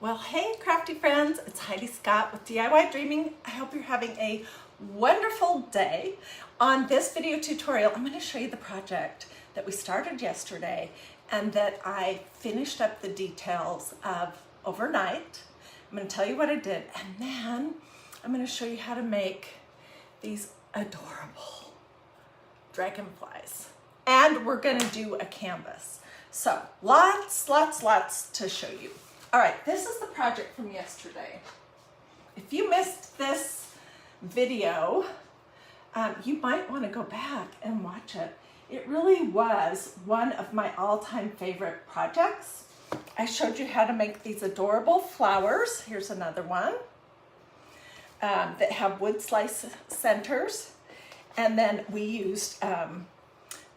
Well, hey crafty friends, it's Hiedi Scott with DiyDreaming. I hope you're having a wonderful day. On this video tutorial, I'm going to show you the project that we started yesterday and that I finished up the details of overnight. I'm going to tell you what I did, and then I'm going to show you how to make these adorable dragonflies. And we're going to do a canvas. So lots to show you. All right, this is the project from yesterday. If you missed this video, you might want to go back and watch it. It really was one of my all-time favorite projects. I showed you how to make these adorable flowers. Here's another one that have wood slice centers. And then we used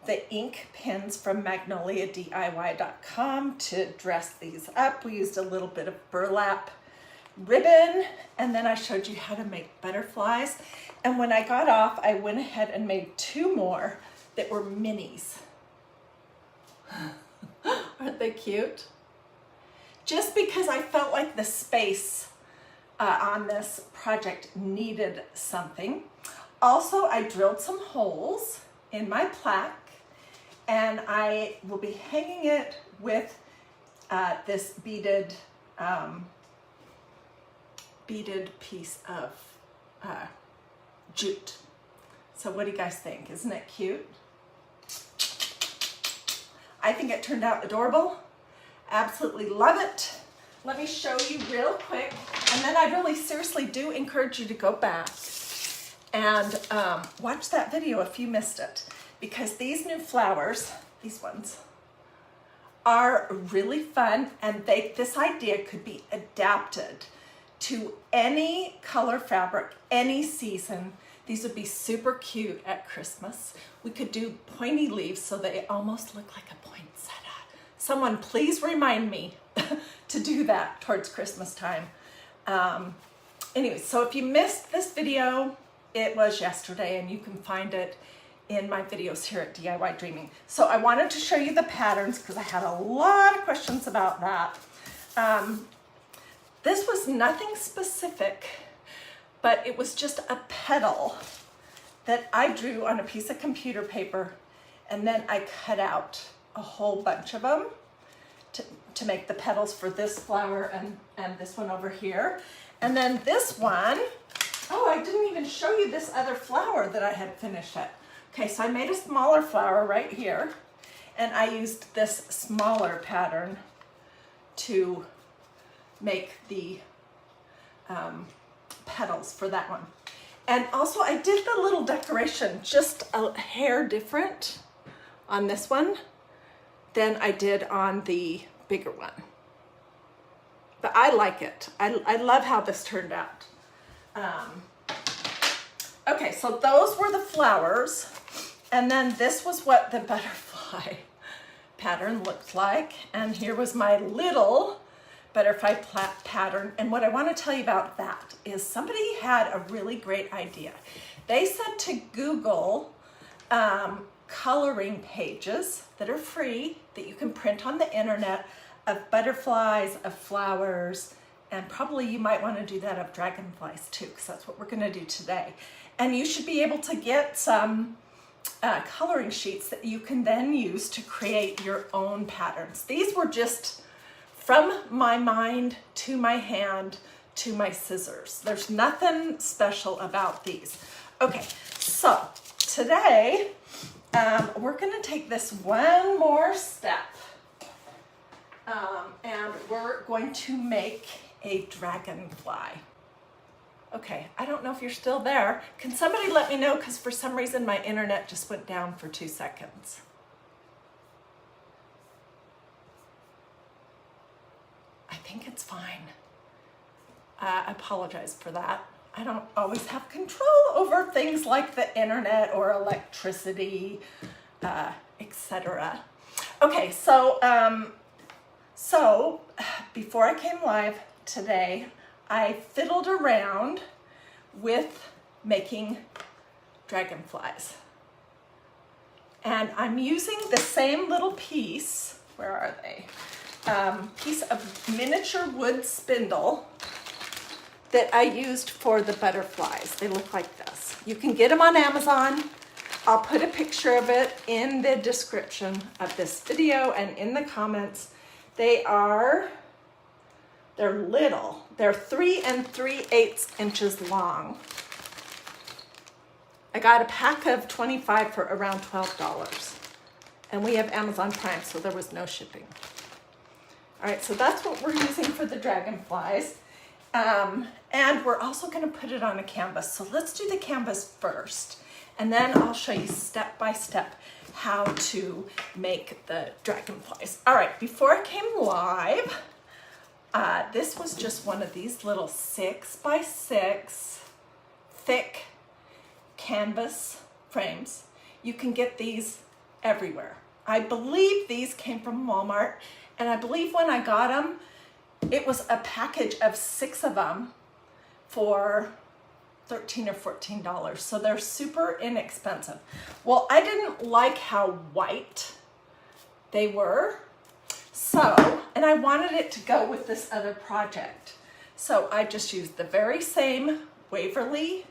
the ink pens from Magnolia.com to dress these up. We used a little bit of burlap ribbon, and then I showed you how to make butterflies. And when I got off, I went ahead and made two more that were minis. Aren't they cute? Just because I felt like the space on this project needed something. Also, I drilled some holes in my plaque, and I will be hanging it with this beaded piece of jute. So what do you guys think? Isn't it cute? I think it turned out adorable. Absolutely love it. Let me show you real quick, and then I really seriously do encourage you to go back and watch that video if you missed it. Because these new flowers, these ones, are really fun, and this idea could be adapted to any color fabric, any season. These would be super cute at Christmas. We could do pointy leaves so they almost look like a poinsettia. Someone please remind me to do that towards Christmas time. Anyway, so if you missed this video, it was yesterday, and you can find it in my videos here at DiyDreaming. So I wanted to show you the patterns because I had a lot of questions about that. This was nothing specific, but it was just a petal that I drew on a piece of computer paper, and then I cut out a whole bunch of them to make the petals for this flower and this one over here. And then this one, oh, I didn't even show you this other flower that I had finished it. Okay, so I made a smaller flower right here, and I used this smaller pattern to make the petals for that one. And also I did the little decoration just a hair different on this one than I did on the bigger one. But I like it. I love how this turned out. Okay, so those were the flowers. And then this was what the butterfly pattern looked like. And here was my little butterfly pattern. And what I want to tell you about that is somebody had a really great idea. They said to Google coloring pages that are free, that you can print on the internet, of butterflies, of flowers, and probably you might want to do that of dragonflies too, because that's what we're going to do today. And you should be able to get some coloring sheets that you can then use to create your own patterns. These were just from my mind to my hand to my scissors. There's nothing special about these. Okay, so today we're going to take this one more step, and we're going to make a dragonfly. Okay, I don't know if you're still there. Can somebody let me know? Because for some reason my internet just went down for 2 seconds. I think it's fine. I apologize for that. I don't always have control over things like the internet or electricity, etc. Okay, so before I came live today, I fiddled around with making dragonflies. And I'm using the same little piece, where are they? piece of miniature wood spindle that I used for the butterflies. They look like this. You can get them on Amazon. I'll put a picture of it in the description of this video and in the comments. They're little. They're 3 3/8 inches long. I got a pack of 25 for around $12. And we have Amazon Prime, so there was no shipping. All right, so that's what we're using for the dragonflies. And we're also gonna put it on a canvas. So let's do the canvas first. And then I'll show you step by step how to make the dragonflies. All right, before I came live, this was just one of these little 6 by 6 thick canvas frames. You can get these everywhere. I believe these came from Walmart, and I believe when I got them, it was a package of 6 of them for $13 or $14. So they're super inexpensive. Well, I didn't like how white they were. So, and I wanted it to go with this other project. So I just used the very same Waverly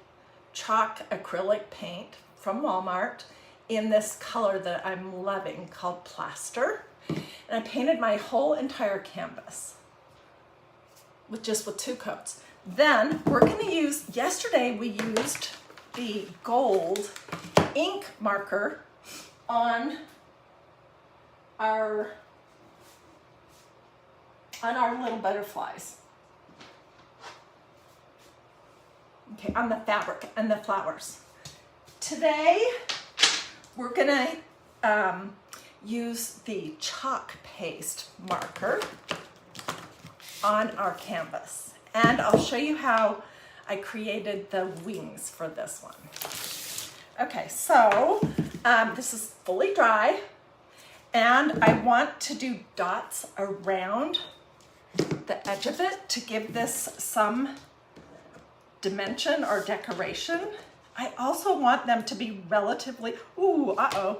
chalk acrylic paint from Walmart in this color that I'm loving called Plaster. And I painted my whole entire canvas with 2 coats. Then we're gonna use, yesterday we used the gold ink marker on our little butterflies. Okay, on the fabric and the flowers. Today, we're gonna use the chalk paste marker on our canvas. And I'll show you how I created the wings for this one. Okay, so this is fully dry, and I want to do dots around the edge of it to give this some dimension or decoration. I also want them to be relatively, I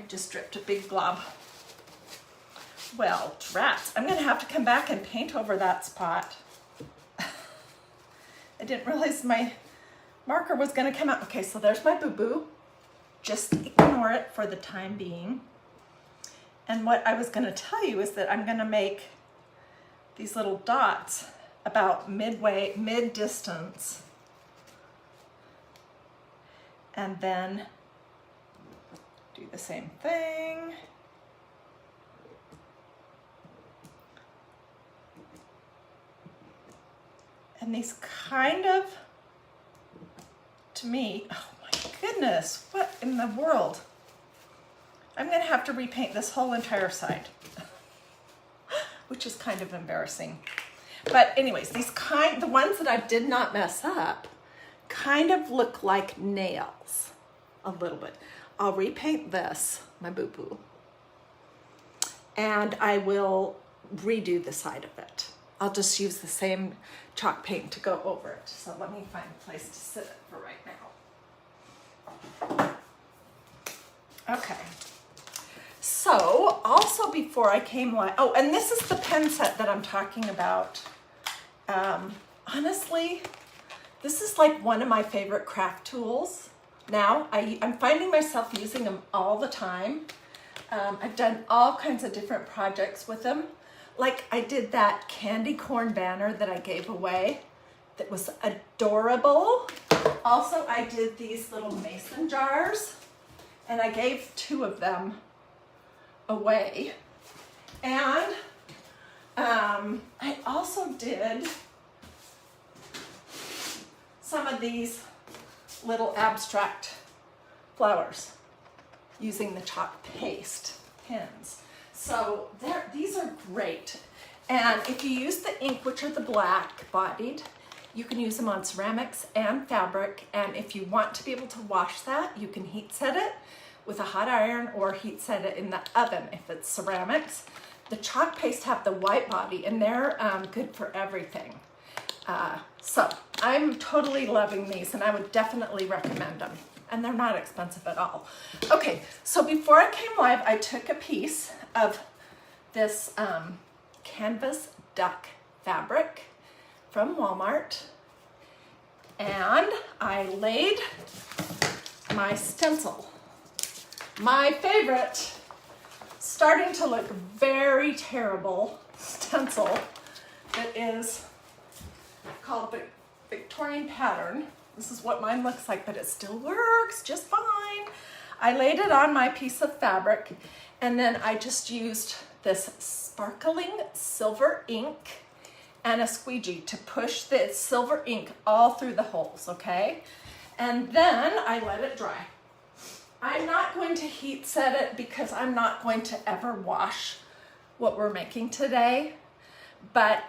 just dripped a big glob. Well, drats, I'm gonna have to come back and paint over that spot. I didn't realize my marker was gonna come out. Okay, so there's my boo-boo. Just ignore it for the time being. And what I was gonna tell you is that I'm gonna make these little dots about mid-distance. And then do the same thing. And these kind of, to me, oh my goodness, what in the world? I'm gonna have to repaint this whole entire side, which is kind of embarrassing. But anyways, the ones that I did not mess up kind of look like nails a little bit. I'll repaint this, my boo-boo, and I will redo the side of it. I'll just use the same chalk paint to go over it. So let me find a place to sit it for right now. Okay. So also before I came live, and this is the pen set that I'm talking about. Honestly, this is like one of my favorite craft tools. Now I'm finding myself using them all the time. I've done all kinds of different projects with them. Like I did that candy corn banner that I gave away that was adorable. Also, I did these little mason jars, and I gave 2 of them away. And I also did some of these little abstract flowers using the chalk paste pins. So these are great. And if you use the ink, which are the black bodied, you can use them on ceramics and fabric. And if you want to be able to wash that, you can heat set it with a hot iron or heat set it in the oven if it's ceramics. The chalk paste have the white body, and they're good for everything. So I'm totally loving these, and I would definitely recommend them. And they're not expensive at all. Okay, so before I came live, I took a piece of this canvas duck fabric from Walmart, and I laid my stencil. My favorite, starting to look very terrible stencil that is called the Victorian Pattern. This is what mine looks like, but it still works just fine. I laid it on my piece of fabric, and then I just used this sparkling silver ink and a squeegee to push the silver ink all through the holes, okay? And then I let it dry. I'm not going to heat set it because I'm not going to ever wash what we're making today. But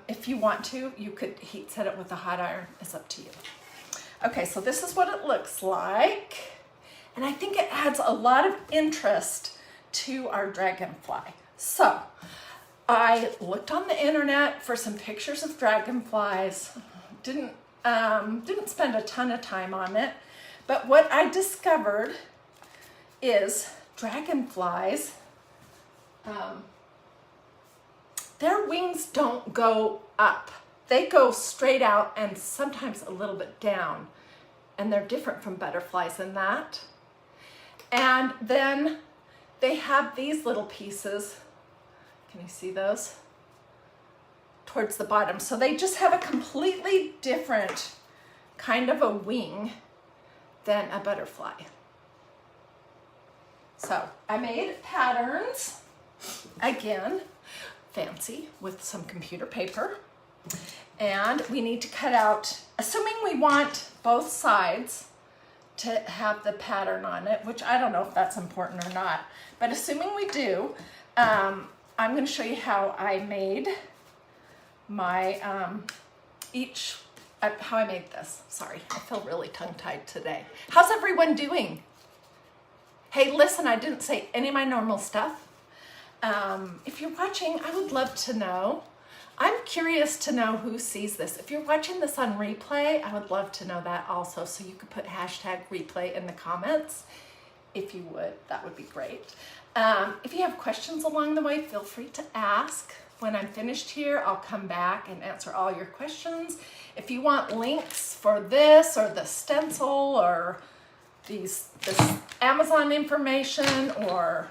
if you want to, you could heat set it with a hot iron. It's up to you. Okay, so this is what it looks like. And I think it adds a lot of interest to our dragonfly. So I looked on the internet for some pictures of dragonflies. Didn't spend a ton of time on it. But what I discovered is dragonflies, their wings don't go up. They go straight out and sometimes a little bit down. And they're different from butterflies in that. And then they have these little pieces. Can you see those? Towards the bottom. So they just have a completely different kind of a wing than a butterfly. So I made patterns, again, fancy, with some computer paper. And we need to cut out, assuming we want both sides to have the pattern on it, which I don't know if that's important or not, but assuming we do, I'm going to show you how I made my, how I made this. Sorry, I feel really tongue-tied today. How's everyone doing? Hey, listen, I didn't say any of my normal stuff. If you're watching, I would love to know. I'm curious to know who sees this. If you're watching this on replay, I would love to know that also. So you could put hashtag replay in the comments. If you would, that would be great. If you have questions along the way, feel free to ask. When I'm finished here, I'll come back and answer all your questions. If you want links for this or the stencil or this Amazon information or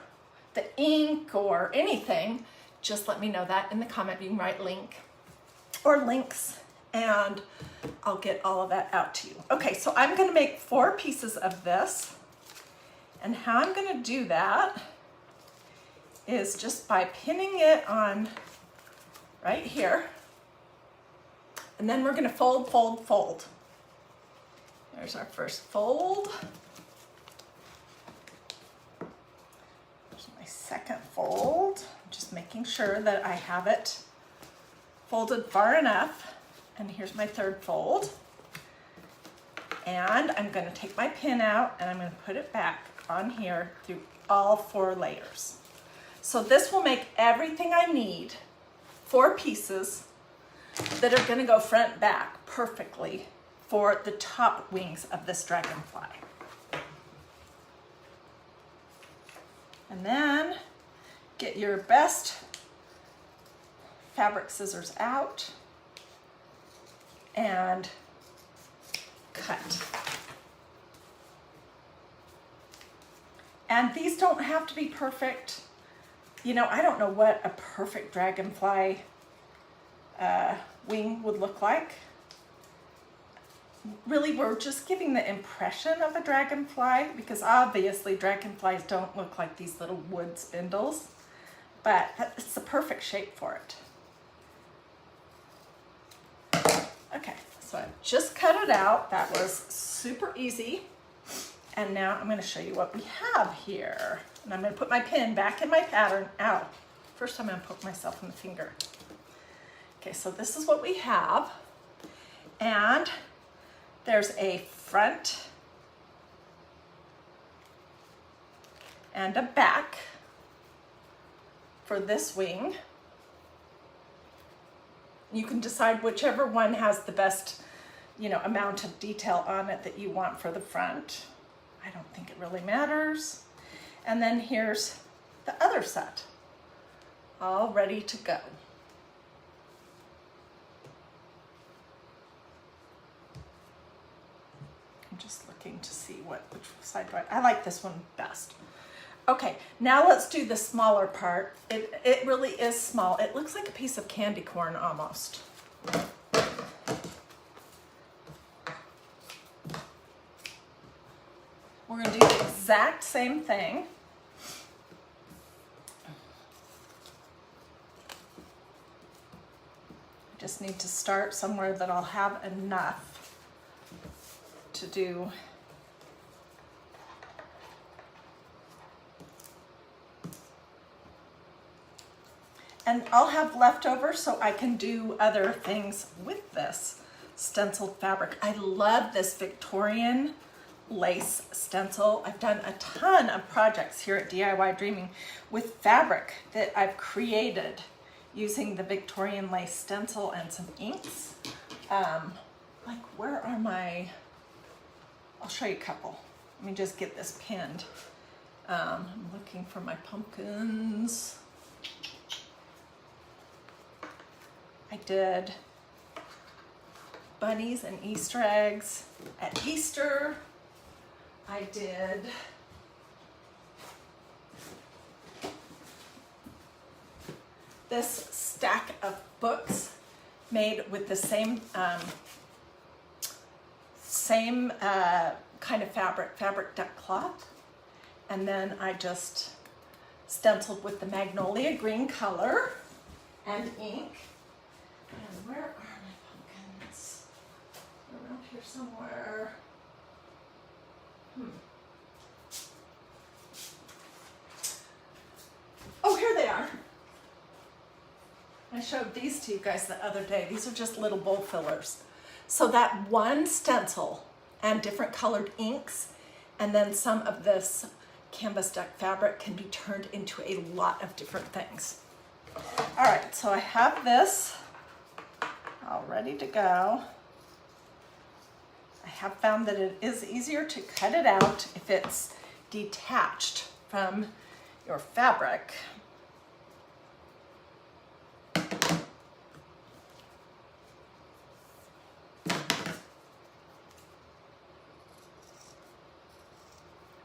the ink or anything, just let me know that in the comment. You can write link or links and I'll get all of that out to you. Okay, so I'm gonna make 4 pieces of this, and how I'm gonna do that is just by pinning it on right here, and then we're gonna fold, fold, fold. There's our first fold. There's my second fold. I'm just making sure that I have it folded far enough. And here's my third fold. And I'm gonna take my pin out and I'm gonna put it back on here through all 4 layers. So this will make everything I need, 4 pieces that are gonna go front back perfectly for the top wings of this dragonfly. And then get your best fabric scissors out and cut. And these don't have to be perfect. You know, I don't know what a perfect dragonfly wing would look like. Really, we're just giving the impression of a dragonfly because obviously dragonflies don't look like these little wood spindles, but it's the perfect shape for it. Okay, so I just cut it out. That was super easy. And now I'm going to show you what we have here. And I'm going to put my pin back in my pattern. Ow. First I'm going to poke myself in the finger. Okay, so this is what we have. And there's a front and a back for this wing. You can decide whichever one has the best, you know, amount of detail on it that you want for the front. I don't think it really matters. And then here's the other set. all ready to go. I'm just looking to see which side do I like this one best. Okay, now let's do the smaller part. It really is small. It looks like a piece of candy corn almost. We're going to do the exact same thing. I just need to start somewhere that I'll have enough to do. And I'll have leftover so I can do other things with this stenciled fabric. I love this Victorian lace stencil. I've done a ton of projects here at DiyDreaming with fabric that I've created using the Victorian lace stencil and some inks. Like, where are my, I'll show you a couple. Let me just get this pinned. I'm looking for my pumpkins. I did bunnies and Easter eggs at Easter. I did this stack of books made with the same kind of fabric duck cloth. And then I just stenciled with the Magnolia green color and ink. And where are my pumpkins? They're around here somewhere. Oh, here they are. I showed these to you guys the other day. These are just little bowl fillers. So that one stencil and different colored inks and then some of this canvas duck fabric can be turned into a lot of different things. All right, so I have this all ready to go. I have found that it is easier to cut it out if it's detached from your fabric.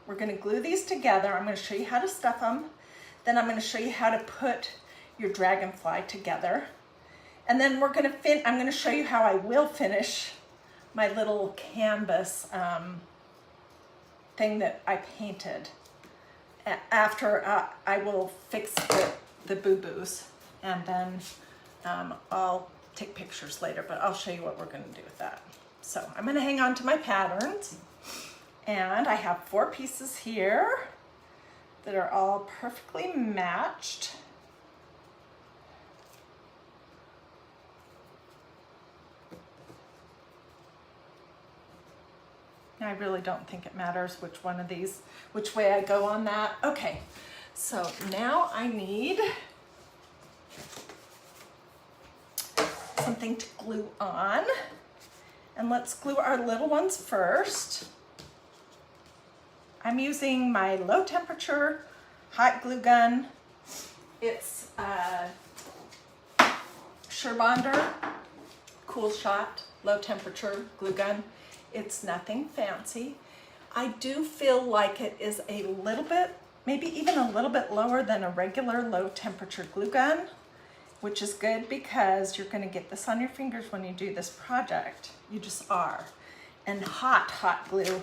We're going to glue these together. I'm going to show you how to stuff them. Then I'm going to show you how to put your dragonfly together. And then we're going to I'm going to show you how I will finish my little canvas thing that I painted. After I will fix the boo-boos, and then I'll take pictures later, but I'll show you what we're going to do with that. So I'm going to hang on to my patterns, and I have 4 pieces here that are all perfectly matched. I really don't think it matters which one of these, which way I go on that. Okay, so now I need something to glue on. And let's glue our little ones first. I'm using my low temperature hot glue gun. It's Sherbonder Cool Shot low temperature glue gun. It's nothing fancy. I do feel like it is a little bit, maybe even a little bit lower than a regular low temperature glue gun, which is good because you're going to get this on your fingers when you do this project. You just are. And hot glue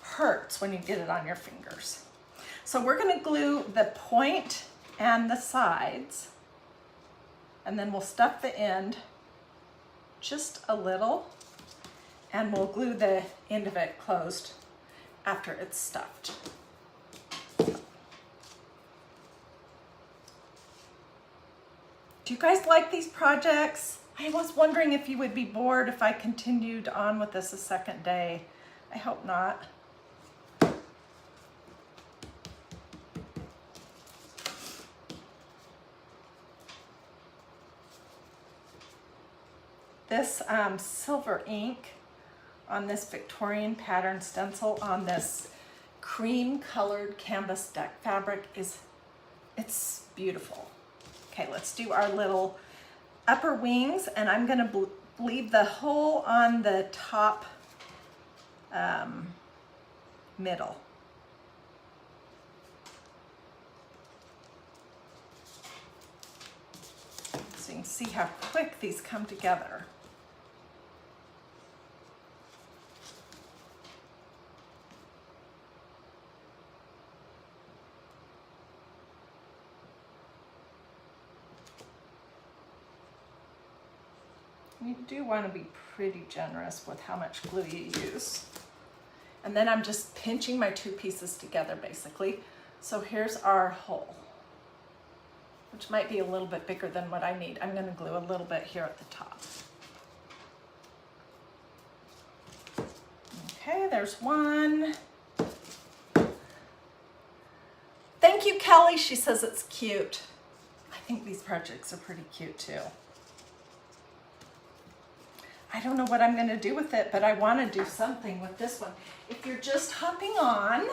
hurts when you get it on your fingers. So we're going to glue the point and the sides, and then we'll stuff the end just a little, and we'll glue the end of it closed after it's stuffed. Do you guys like these projects? I was wondering if you would be bored if I continued on with this a second day. I hope not. This silver ink on this Victorian pattern stencil on this cream colored canvas duck fabric it's beautiful. Okay, let's do our little upper wings, and I'm gonna leave the hole on the top middle. So you can see how quick these come together. You do want to be pretty generous with how much glue you use. And then I'm just pinching my two pieces together basically. So here's our hole, which might be a little bit bigger than what I need. I'm going to glue a little bit here at the top. Okay, there's one. Thank you, Kelly. She says it's cute. I think these projects are pretty cute too. I don't know what I'm going to do with it, but I want to do something with this one. If you're just hopping on,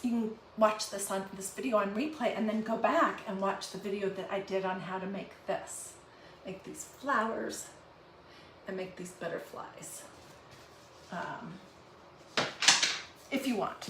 you can watch this video on replay and then go back and watch the video that I did on how to make this. Make these flowers and make these butterflies. If you want.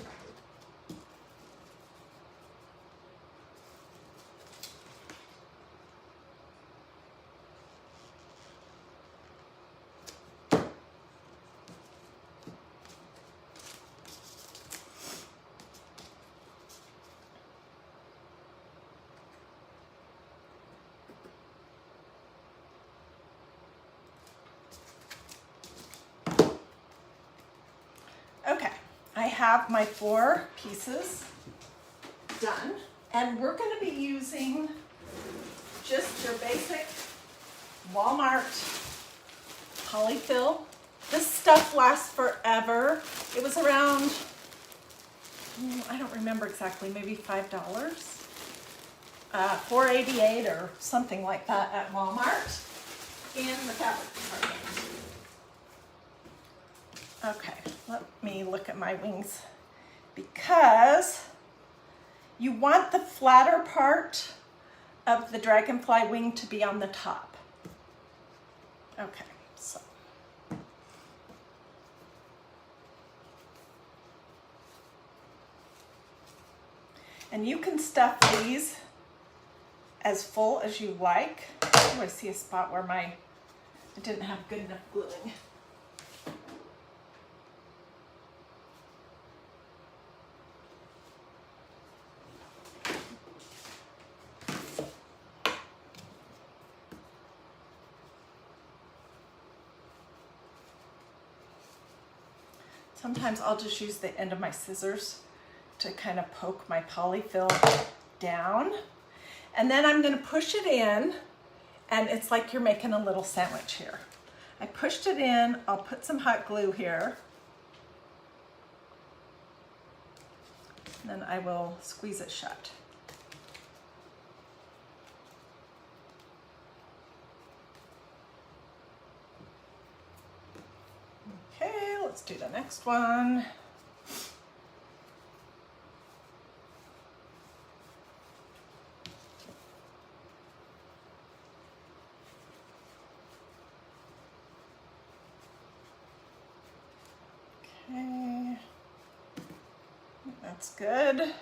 Okay, I have my 4 pieces done, and we're going to be using just your basic Walmart polyfill. This stuff lasts forever. It was around, I don't remember exactly, maybe $5, $4.88 or something like that at Walmart in the fabric department. Okay, let me look at my wings, because you want the flatter part of the dragonfly wing to be on the top. Okay, so. And you can stuff these as full as you like. Oh, I see a spot where I didn't have good enough gluing. Sometimes I'll just use the end of my scissors to kind of poke my polyfill down. And then I'm going to push it in, and it's like you're making a little sandwich here. I pushed it in, I'll put some hot glue here. And then I will squeeze it shut. Okay, let's do the next one. Okay, that's good.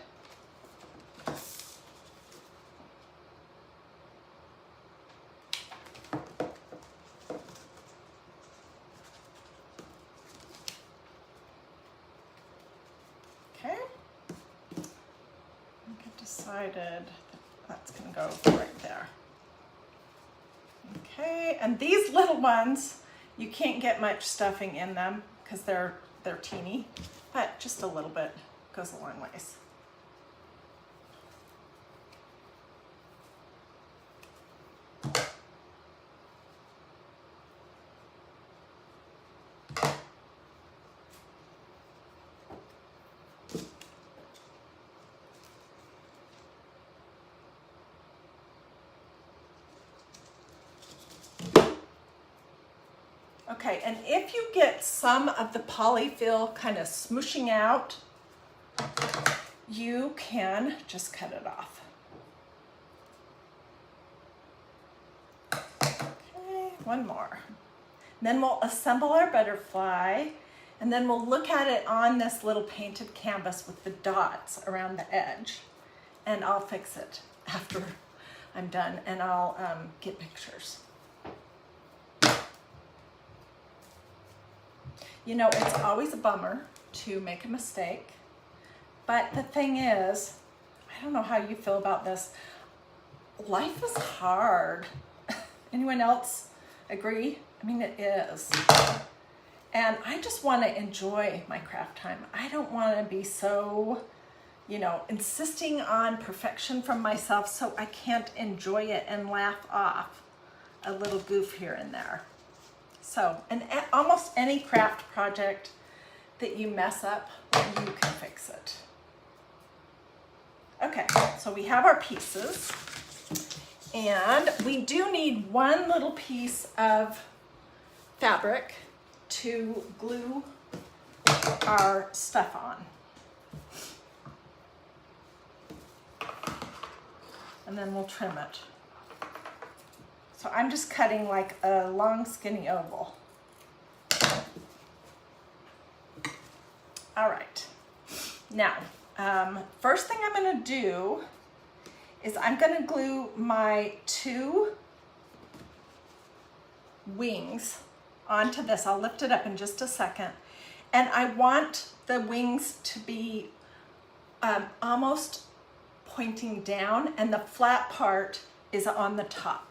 Decided that's going to go right there. Okay, and these little ones, you can't get much stuffing in them because they're teeny, but just a little bit goes a long ways. Okay, and if you get some of the polyfill kind of smooshing out, you can just cut it off. one more. Then we'll assemble our butterfly, and then we'll look at it on this little painted canvas with the dots around the edge, and I'll fix it after I'm done, and I'll get pictures. You know, it's always a bummer to make a mistake, but the thing is, I don't know how you feel about this. Life is hard. Anyone else agree? I mean, it is. And I just want to enjoy my craft time. I don't want to be so, you know, insisting on perfection from myself so I can't enjoy it and laugh off a little goof here and there. So, and almost any craft project that you mess up, you can fix it. Okay, so we have our pieces, and we do need one little piece of fabric to glue our stuff on. And then we'll trim it. So I'm just cutting like a long skinny oval. All right, now, first thing I'm gonna do is I'm gonna glue my 2 wings onto this. I'll lift it up in just a second. And I want the wings to be almost pointing down, and the flat part is on the top.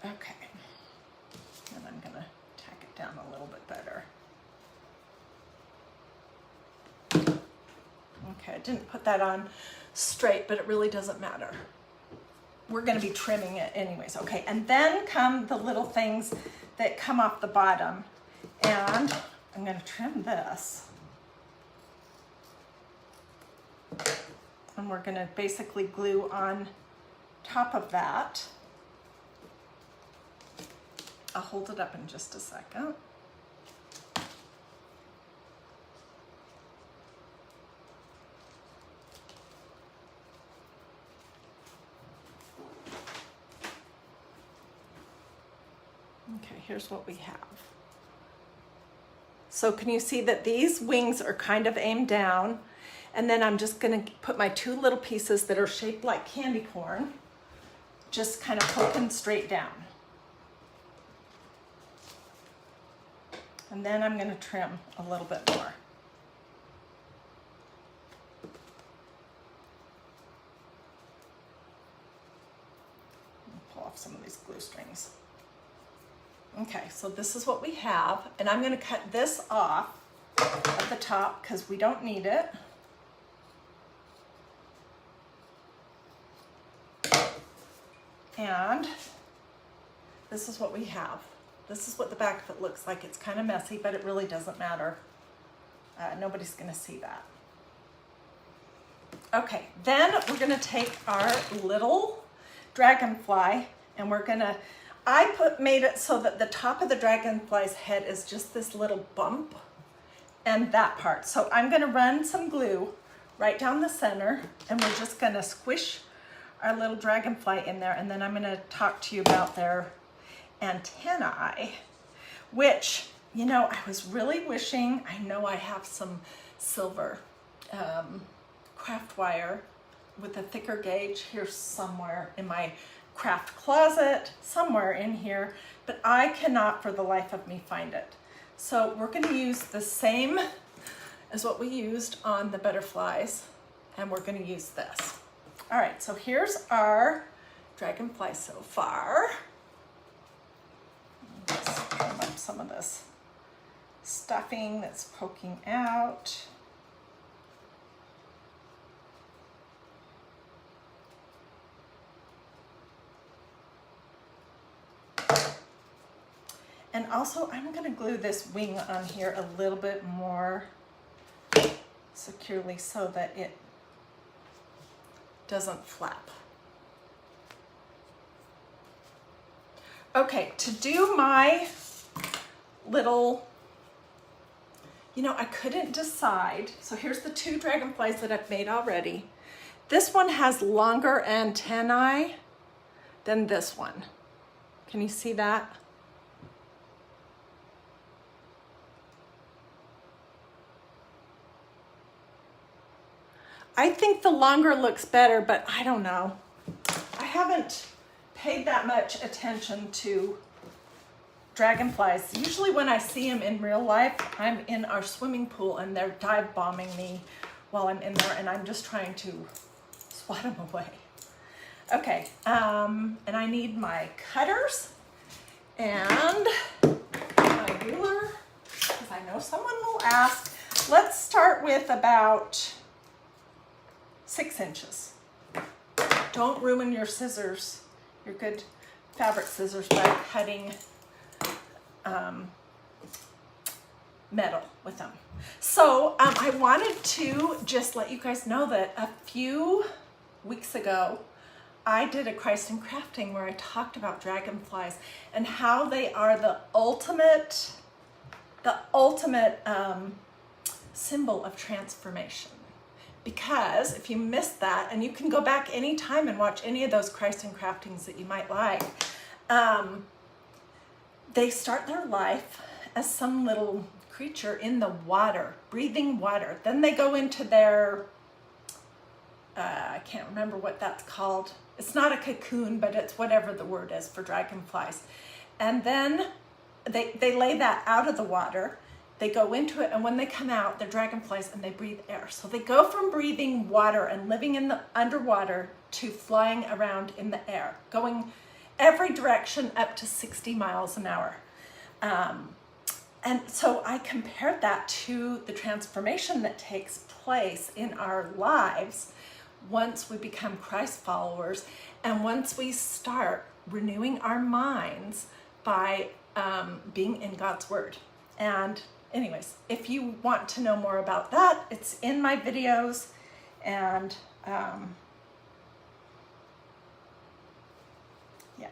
Okay, and I'm gonna tack it down a little bit better. Okay, I didn't put that on straight, but it really doesn't matter. We're gonna be trimming it anyways. Okay, and then come the little things that come off the bottom, and I'm gonna trim this. And we're gonna basically glue on top of that. I'll hold it up in just a second. Okay, here's what we have. So can you see that these wings are kind of aimed down? And then I'm just gonna put my 2 little pieces that are shaped like candy corn, just kind of poking straight down. And then I'm gonna trim a little bit more. Pull off some of these glue strings. Okay, so this is what we have, and I'm gonna cut this off at the top because we don't need it. And this is what we have. This is what the back of it looks like. It's kind of messy, but it really doesn't matter. Nobody's gonna see that. Okay, then we're gonna take our little dragonfly, and we're gonna, made it so that the top of the dragonfly's head is just this little bump and that part. So I'm gonna run some glue right down the center, and we're just gonna squish our little dragonfly in there, and then I'm gonna talk to you about their antennae, which, you know, I was really wishing, I know I have some silver craft wire with a thicker gauge here somewhere in my craft closet, somewhere in here, but I cannot for the life of me find it. So we're gonna use the same as what we used on the butterflies, and we're gonna use this. All right, so here's our dragonfly so far. Just trim up some of this stuffing that's poking out. And also I'm gonna glue this wing on here a little bit more securely so that it doesn't flap. Okay, to do my little, I couldn't decide. So here's the 2 dragonflies that I've made already. This one has longer antennae than this one. Can you see that? I think the longer looks better, but I don't know. I haven't paid that much attention to dragonflies. Usually when I see them in real life, I'm in our swimming pool and they're dive bombing me while I'm in there and I'm just trying to swat them away. Okay, and I need my cutters and my ruler, because I know someone will ask. Let's start with about 6 inches. Don't ruin your scissors, your good fabric scissors, by cutting metal with them. So I wanted to just let you guys know that a few weeks ago, I did a Christ in Crafting where I talked about dragonflies and how they are the ultimate symbol of transformation. Because if you missed that, and you can go back anytime and watch any of those Christ in Craftings that you might like, they start their life as some little creature in the water, breathing water. Then they go into their, I can't remember what that's called. It's not a cocoon, but it's whatever the word is for dragonflies. And then they lay that out of the water. They go into it, and when they come out, they're dragonflies and they breathe air. So they go from breathing water and living in the underwater to flying around in the air, going every direction up to 60 miles an hour. And so I compared that to the transformation that takes place in our lives once we become Christ followers and once we start renewing our minds by being in God's Word. And anyways, if you want to know more about that, it's in my videos. And yeah.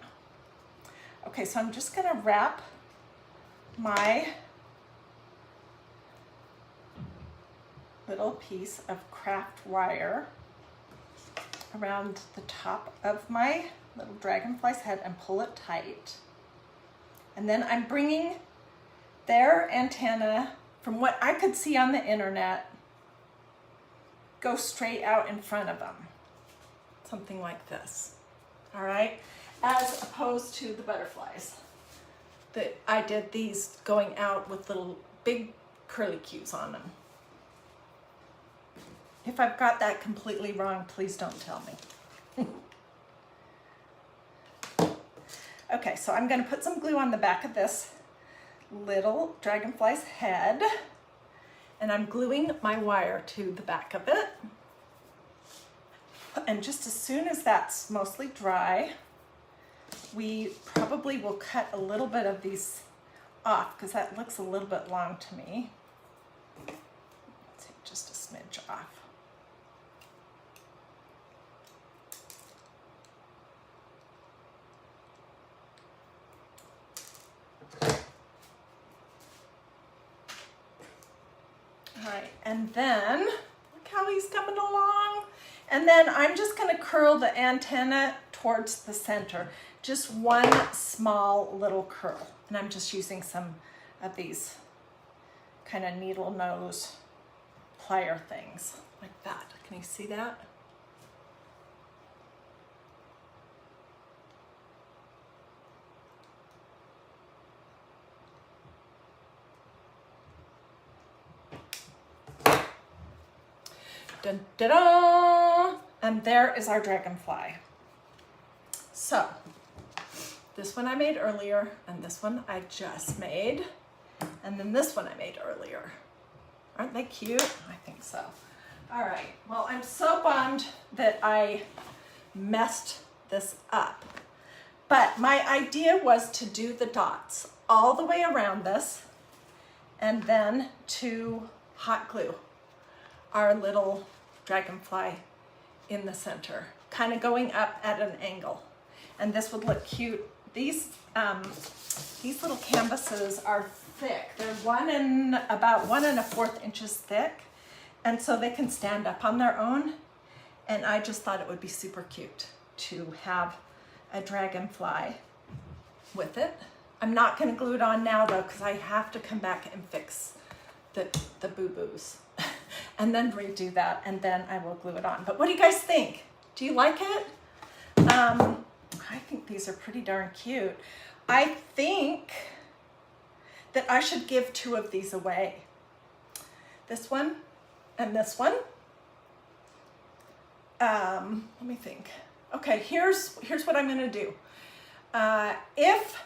Okay, so I'm just gonna wrap my little piece of craft wire around the top of my little dragonfly's head and pull it tight. And then I'm bringing their antenna, from what I could see on the internet, go straight out in front of them. Something like this, all right? As opposed to the butterflies. That I did these going out with little big curly cues on them. If I've got that completely wrong, please don't tell me. Okay, so I'm gonna put some glue on the back of this little dragonfly's head, and I'm gluing my wire to the back of it. And just as soon as that's mostly dry, we probably will cut a little bit of these off because that looks a little bit long to me. Take just a smidge off. All right, and then look how he's coming along. And then I'm just gonna curl the antenna towards the center. Just one small little curl. And I'm just using some of these kind of needle nose plier things like that. Can you see that? Dun, da, da. And there is our dragonfly. So, this one I made earlier, and this one I just made, and then this one I made earlier. Aren't they cute? I think so. All right, well, I'm so bummed that I messed this up. But my idea was to do the dots all the way around this, and then to hot glue our little dragonfly in the center, kind of going up at an angle. And this would look cute. These little canvases are thick. They're about 1 1/4 inches thick. And so they can stand up on their own. And I just thought it would be super cute to have a dragonfly with it. I'm not going to glue it on now though, because I have to come back and fix the boo-boos and then redo that, and then I will glue it on. But what do you guys think? Do you like it? I think these are pretty darn cute. I think that I should give 2 of these away. This one and this one. Let me think. Okay, here's what I'm gonna do. If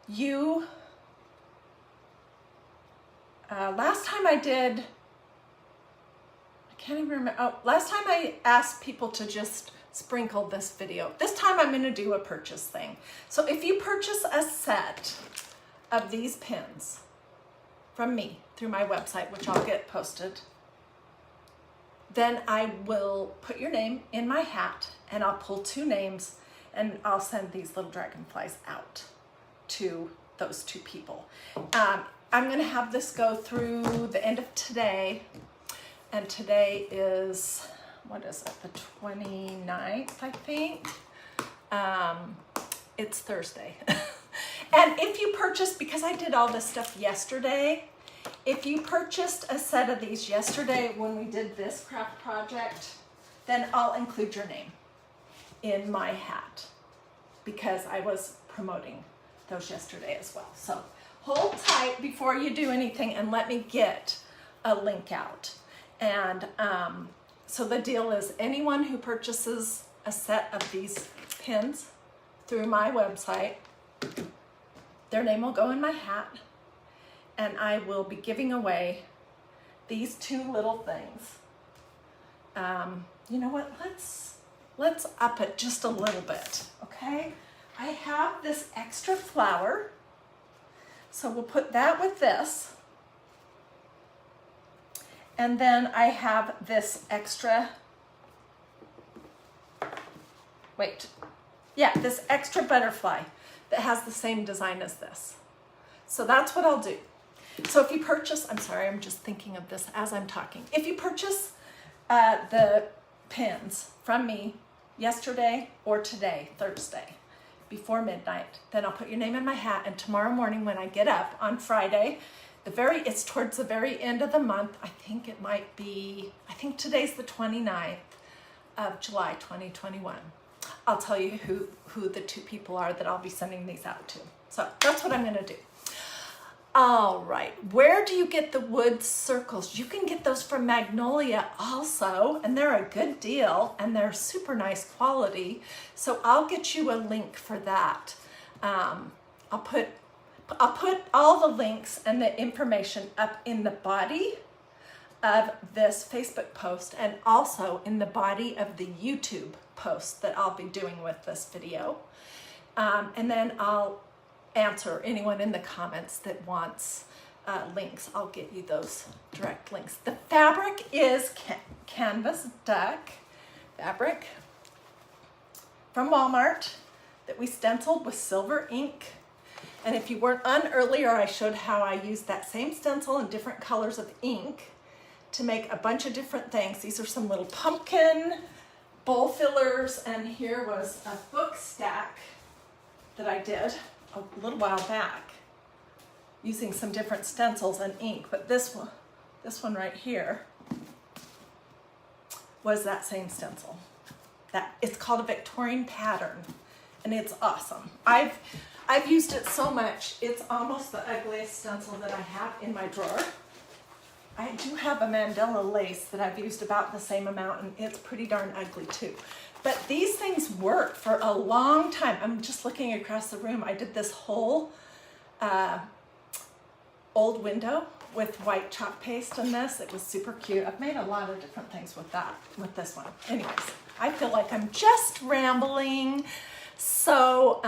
you, last time I did, I can't even remember, last time I asked people to just sprinkle this video. This time I'm gonna do a purchase thing. So if you purchase a set of these pins from me through my website, which I'll get posted, then I will put your name in my hat and I'll pull 2 names and I'll send these little dragonflies out to those 2 people. I'm gonna have this go through the end of today, and today is, what is it, the 29th, I think? It's Thursday. And if you purchase, because I did all this stuff yesterday, if you purchased a set of these yesterday when we did this craft project, then I'll include your name in my hat because I was promoting those yesterday as well. So hold tight before you do anything and let me get a link out. And so the deal is anyone who purchases a set of these pins through my website, their name will go in my hat, and I will be giving away these 2 little things. You know what, let's up it just a little bit, okay? I have this extra flower, so we'll put that with this. And then I have this extra, this extra butterfly that has the same design as this. So that's what I'll do. So if you purchase, I'm sorry, I'm just thinking of this as I'm talking. If you purchase the pins from me yesterday or today, Thursday, before midnight, then I'll put your name in my hat, and tomorrow morning when I get up on Friday, it's towards the very end of the month. I think it might be, I think today's the 29th of July, 2021. I'll tell you who the 2 people are that I'll be sending these out to. So that's what I'm gonna do. All right, where do you get the wood circles? You can get those from Magnolia also, and they're a good deal, and they're super nice quality. So I'll get you a link for that. I'll put all the links and the information up in the body of this Facebook post and also in the body of the YouTube post that I'll be doing with this video. And then I'll answer anyone in the comments that wants links. I'll get you those direct links. The fabric is canvas duck fabric from Walmart that we stenciled with silver ink. And if you weren't on earlier, I showed how I used that same stencil in different colors of ink to make a bunch of different things. These are some little pumpkin bowl fillers, and here was a book stack that I did a little while back using some different stencils and ink, but this one right here was that same stencil. It's called a Victorian pattern, and it's awesome. I've used it so much, it's almost the ugliest stencil that I have in my drawer. I do have a Mandela lace that I've used about the same amount, and it's pretty darn ugly too. But these things work for a long time. I'm just looking across the room. I did this whole old window with white chalk paste in this. It was super cute. I've made a lot of different things with this one. Anyways, I feel like I'm just rambling. So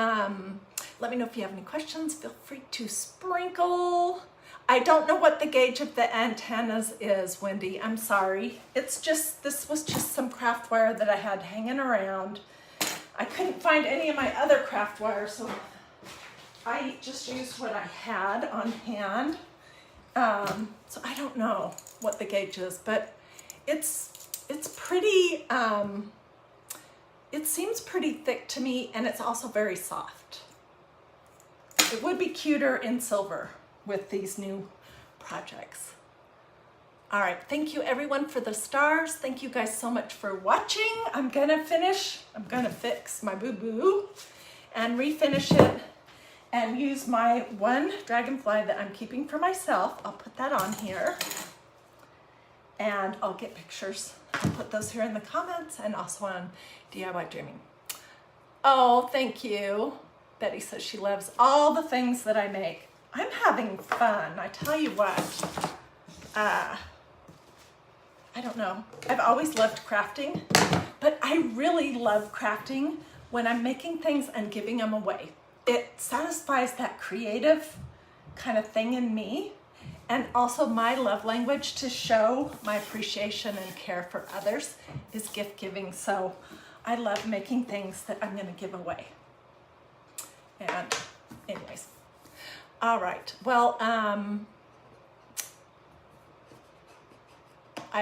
let me know if you have any questions. Feel free to sprinkle. I I don't know what the gauge of the antennas is, Wendy. I'm sorry. It's just, this was just some craft wire that I had hanging around. I couldn't find any of my other craft wire, so I just used what I had on hand. So I don't know what the gauge is, but it's pretty, it seems pretty thick to me, and it's also very soft. It would be cuter in silver with these new projects. All right, thank you everyone for the stars. Thank you guys so much for watching. I'm gonna fix my boo-boo and refinish it and use my one dragonfly that I'm keeping for myself. I'll put that on here and I'll get pictures. I'll put those here in the comments and also on DIY Dreaming. Oh, thank you. Betty says she loves all the things that I make. I'm having fun, I tell you what. I don't know. I've always loved crafting, but I really love crafting when I'm making things and giving them away. It satisfies that creative kind of thing in me, and also my love language to show my appreciation and care for others is gift giving. So I love making things that I'm going to give away. And anyways, all right. Well, I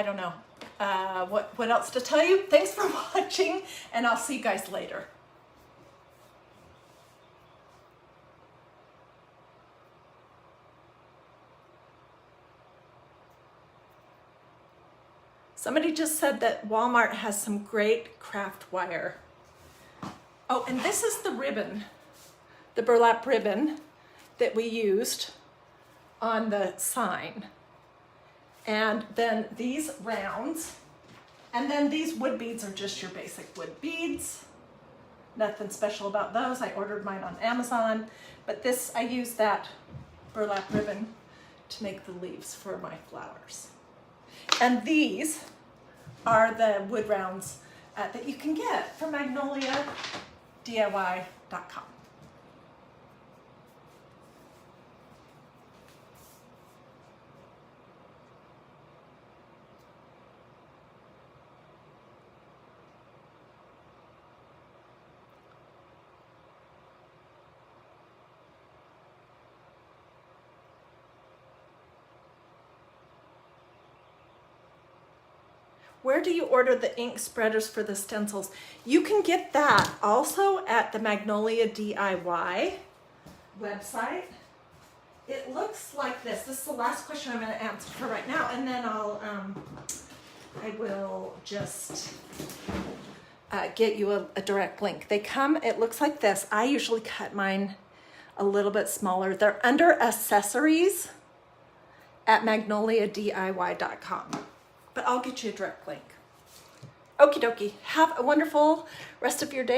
don't know what else to tell you. Thanks for watching, and I'll see you guys later. Somebody just said that Walmart has some great craft wire. Oh, and this is the ribbon, the burlap ribbon that we used on the sign. And then these rounds, and then these wood beads are just your basic wood beads. Nothing special about those. I ordered mine on Amazon, but this, I used that burlap ribbon to make the leaves for my flowers. And these are the wood rounds that you can get from Magnolia DIY.com. Where do you order the ink spreaders for the stencils? You can get that also at the Magnolia DIY website. It looks like this. This is the last question I'm going to answer for right now, and then I will just get you a direct link. They come, it looks like this. I usually cut mine a little bit smaller. They're under accessories at magnoliadiy.com. But I'll get you a direct link. Okie dokie. Have a wonderful rest of your day.